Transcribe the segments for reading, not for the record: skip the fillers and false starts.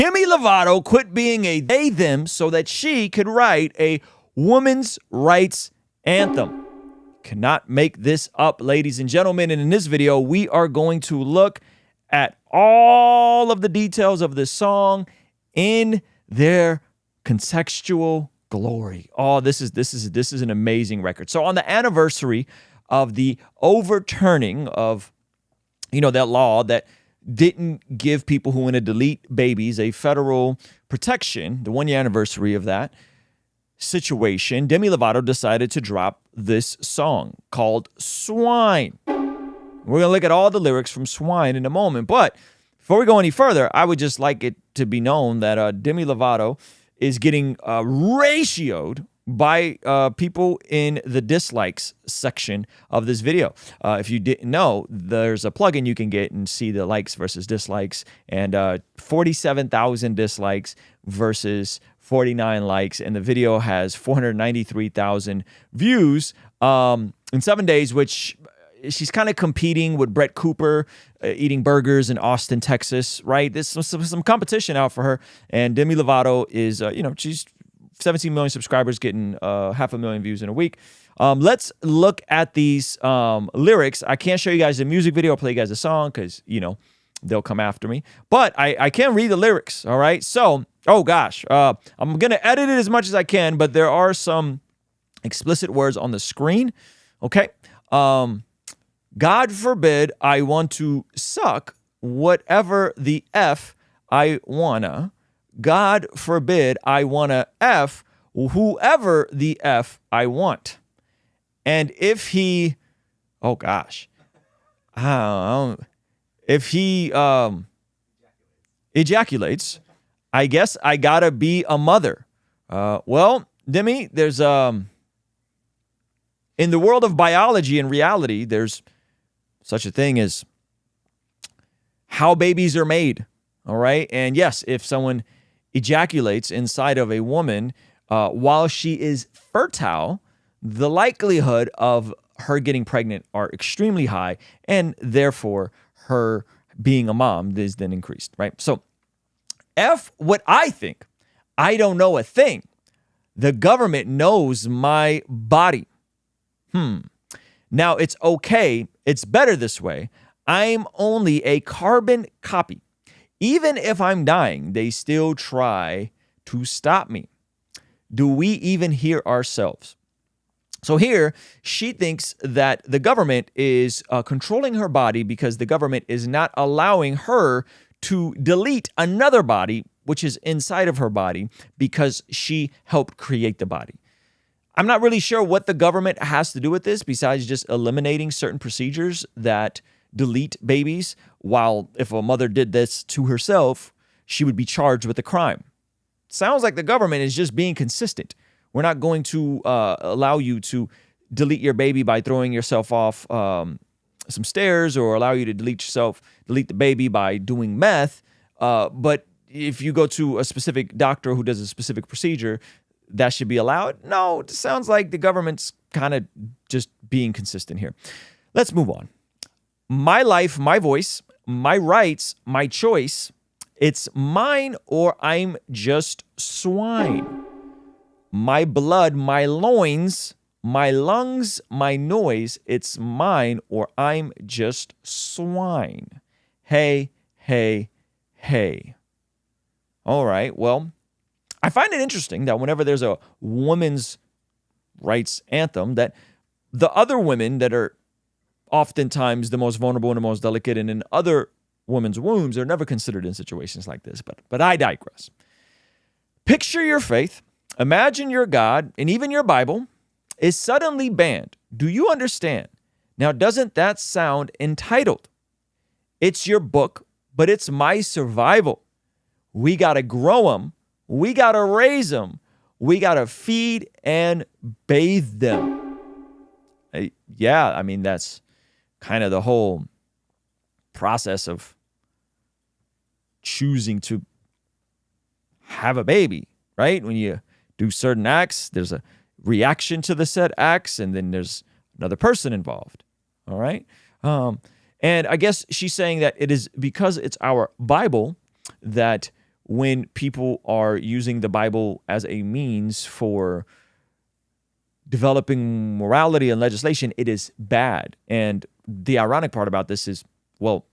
Demi Lovato quit being a they them so that she could write a women's rights anthem. Cannot make this up, ladies and gentlemen. And in this video, we are going to look at all of the details of this song in their contextual glory. Oh, this is an amazing record. So on the anniversary of the overturning of, that law that didn't give people who want to delete babies a federal protection, the 1 year anniversary of that situation, Demi Lovato decided to drop this song called Swine. We're going to look at all the lyrics from Swine in a moment. But before we go any further, I would just like it to be known that Demi Lovato is getting ratioed by people in the dislikes section of this video. If you didn't know, there's a plugin you can get and see the likes versus dislikes, and 47,000 dislikes versus 49 likes, and the video has 493,000 views in 7 days, which she's kind of competing with Brett Cooper eating burgers in Austin, Texas, right? There's some competition out for her, and Demi Lovato is, she's 17 million subscribers, getting 500,000 views in a week. Let's look at these lyrics. I can't show you guys the music video or play you guys the song because, they'll come after me. But I can read the lyrics, all right? So, oh gosh, I'm going to edit it as much as I can, but there are some explicit words on the screen, okay? God forbid I want to suck whatever the F I wanna. God forbid I wanna F whoever the F I want. And if he, oh gosh, if he ejaculates, I guess I gotta be a mother. Well, Demi, there's in the world of biology and reality, there's such a thing as how babies are made, all right? And yes, if someone ejaculates inside of a woman while she is fertile, the likelihood of her getting pregnant are extremely high, and therefore her being a mom is then increased, right? So F what I think. I don't know a thing. The government knows my body. Now, it's okay. It's better this way. I'm only a carbon copy. Even if I'm dying, they still try to stop me. Do we even hear ourselves? So here, she thinks that the government is controlling her body because the government is not allowing her to delete another body, which is inside of her body, because she helped create the body. I'm not really sure what the government has to do with this besides just eliminating certain procedures that delete babies, while if a mother did this to herself, she would be charged with a crime. Sounds like the government is just being consistent. We're not going to allow you to delete your baby by throwing yourself off some stairs, or allow you to delete the baby by doing meth. But if you go to a specific doctor who does a specific procedure, that should be allowed? No, it sounds like the government's kind of just being consistent here. Let's move on. My life, my voice, my rights, my choice. It's mine or I'm just swine. My blood, my loins, my lungs, my noise. It's mine or I'm just swine. Hey, hey, hey. All right, well, I find it interesting that whenever there's a women's rights anthem, that the other women that are oftentimes the most vulnerable and the most delicate and in other women's wombs are never considered in situations like this. But I digress. Picture your faith, imagine your God, and even your Bible is suddenly banned. Do you understand? Now, doesn't that sound entitled? It's your book, but it's my survival. We got to grow them. We got to raise them. We got to feed and bathe them. Yeah, I mean, that's kind of the whole process of choosing to have a baby, right? When you do certain acts, there's a reaction to the said acts, and then there's another person involved, all right? And I guess she's saying that it is because it's our Bible that when people are using the Bible as a means for developing morality and legislation, it is bad. And the ironic part about this is, well,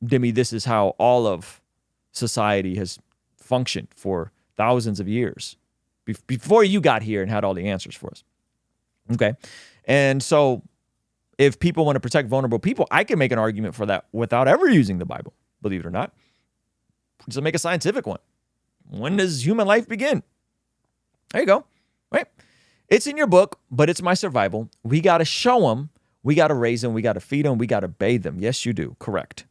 Demi, this is how all of society has functioned for thousands of years before you got here and had all the answers for us. Okay. And so if people want to protect vulnerable people, I can make an argument for that without ever using the Bible, believe it or not. Just make a scientific one. When does human life begin? There you go. Right? It's in your book, but it's my survival. We got to show them. We got to raise them. We got to feed them. We got to bathe them. Yes, you do. Correct.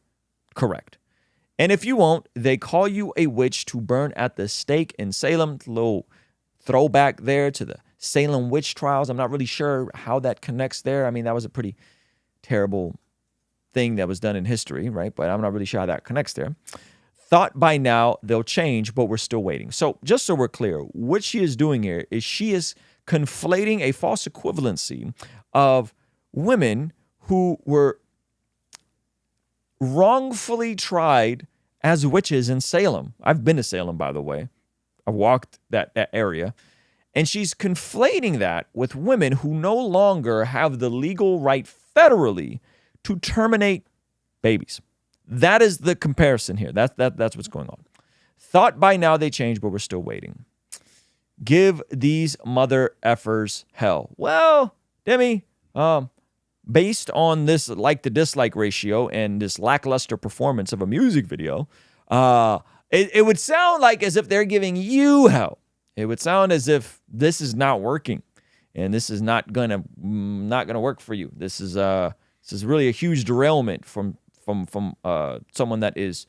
And if you won't, they call you a witch to burn at the stake in Salem. A little throwback there to the Salem witch trials. I'm not really sure how that connects there. I mean, that was a pretty terrible thing that was done in history, right? But I'm not really sure how that connects there. Thought by now they'll change, but we're still waiting. So just so we're clear, what she is doing here is she is conflating a false equivalency of women who were wrongfully tried as witches in Salem. I've been to Salem, by the way. I walked that area. And she's conflating that with women who no longer have the legal right federally to terminate babies. That is the comparison here. That's what's going on. Thought by now they changed, but we're still waiting. Give these mother effers hell. Well, Demi, based on this like to dislike ratio and this lackluster performance of a music video, it would sound like as if they're giving you hell. It would sound as if this is not working, and this is not gonna work for you. This is really a huge derailment from someone that is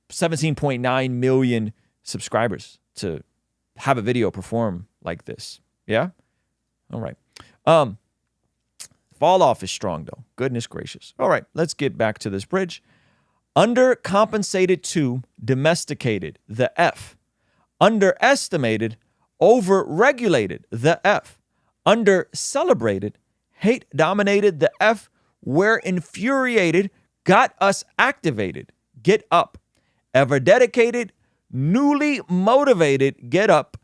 17.9 million subscribers to have a video perform like this. Yeah? All right. Fall off is strong, though. Goodness gracious. All right, let's get back to this bridge. Undercompensated to domesticated, the F. Underestimated, overregulated, the F. Under-celebrated, hate-dominated, the F. We're infuriated, got us activated, get up. Ever dedicated, newly motivated, get up.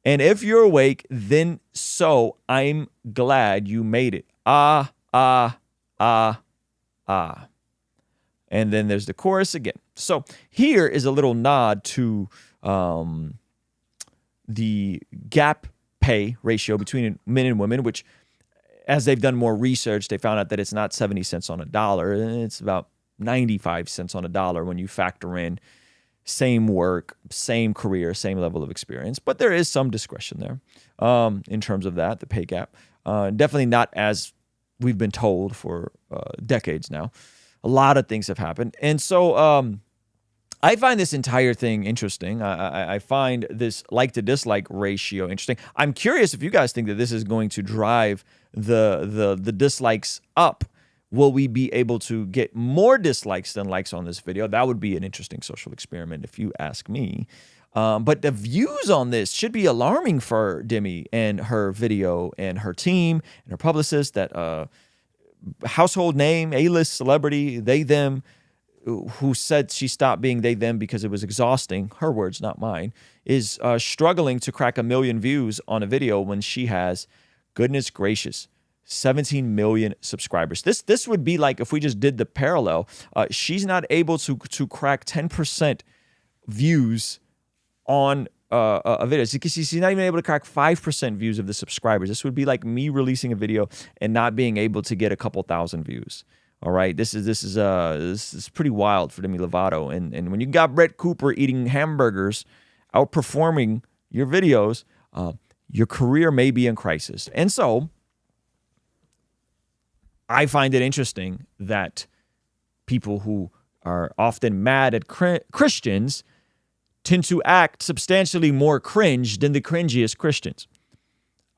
And if you're awake, then so I'm glad you made it. Ah. And then there's the chorus again. So here is a little nod to the gap pay ratio between men and women, which as they've done more research, they found out that it's not 70 cents on a dollar. It's about 95 cents on a dollar when you factor in same work, same career, same level of experience. But there is some discretion there in terms of that, the pay gap. Definitely not as we've been told for decades now. A lot of things have happened. And so I find this entire thing interesting. I find this like to dislike ratio interesting. I'm curious if you guys think that this is going to drive the dislikes up. Will we be able to get more dislikes than likes on this video? That would be an interesting social experiment if you ask me. But the views on this should be alarming for Demi and her video and her team and her publicist, that household name, A-list celebrity, they, them, who said she stopped being they, them because it was exhausting, her words, not mine, is struggling to crack 1 million views on a video when she has, goodness gracious, 17 million subscribers. This would be like if we just did the parallel. She's not able to crack 10% views on a video. She's not even able to crack 5% views of the subscribers. This would be like me releasing a video and not being able to get a couple thousand views. All right, this is pretty wild for Demi Lovato. And when you got Brett Cooper eating hamburgers, outperforming your videos, your career may be in crisis. And so I find it interesting that people who are often mad at Christians tend to act substantially more cringe than the cringiest Christians.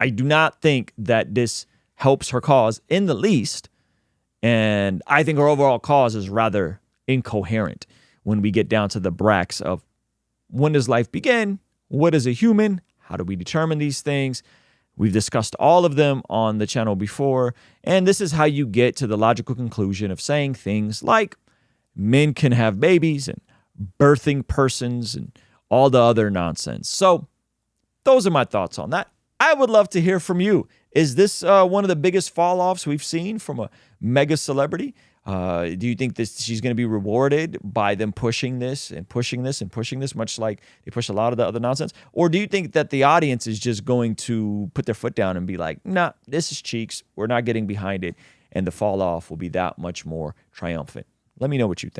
I do not think that this helps her cause in the least. And I think her overall cause is rather incoherent when we get down to the brax of when does life begin? What is a human? How do we determine these things? We've discussed all of them on the channel before. And this is how you get to the logical conclusion of saying things like men can have babies and birthing persons and all the other nonsense. So those are my thoughts on that. I would love to hear from you. Is this one of the biggest fall-offs we've seen from a mega celebrity? Do you think she's going to be rewarded by them pushing this and pushing this and pushing this, much like they push a lot of the other nonsense? Or do you think that the audience is just going to put their foot down and be like, nah, this is cheeks. We're not getting behind it. And the fall-off will be that much more triumphant. Let me know what you think.